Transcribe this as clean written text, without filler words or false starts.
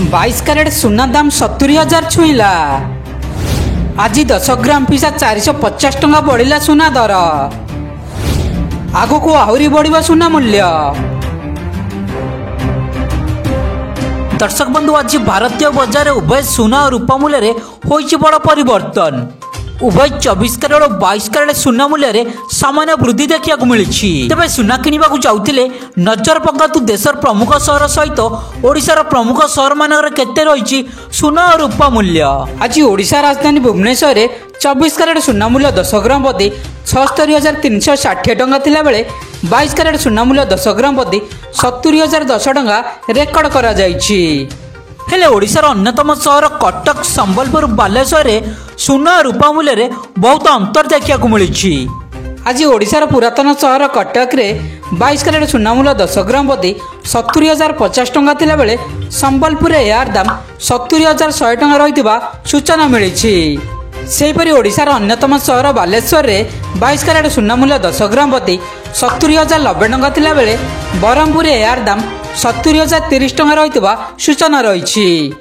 22 carrot सुना दाम 70,000 छुईला। आज 10 ग्राम पिछा 450 टंका बढ़िला सुना दर। आगु को आहुरी बढ़िबा सुना मूल्य। दर्शक बंधु, आज भारतीय बजार उभय सुना और रूपा मूल्य होइछि बड़ परिवर्तन। उभय 24 क्यारेट और 22 क्यारेट सुना मूल्य सामान्य वृद्धि देखा मिली। तेज सुना किणवा जाऊे नजर पकातु देशर प्रमुख सहर सहित ओडिशार प्रमुख सहर मानक केते रही सुना और रूपा मूल्य। आज ओडिशा राजधानी भुवनेश्वर में 24 क्यारेट सुना मूल्य 10 ग्राम प्रति 76,360 टंका थिला बेले 22 क्यारेट सुना मूल्य 10 ग्राम प्रति 70,010 टंका रेकर्ड करा जायछि। हेले ओडिशार अन्यतम सहर कटक, संबलपुर, बालेश्वर सुना और रूपा मूल्य बहुत अंतर देखा मिली। आज ओडिशार पुरातन सहर कटक रे 22 क्यारेट सुना मूल्य 10 ग्राम प्रति 70,050 टंका थिला बेले संबलपुर यार दाम 70,100 टंका रहितबा सूचना मिली। सेहीपरि ओडिशार अन्यतम सहर बालेश्वर रे 22 क्यारेट सुना मूल्य 10 ग्राम प्रति 70,090 टंका थिला बेले बरहमपुर यार दाम 70,030 टंका रहितबा सूचना रही।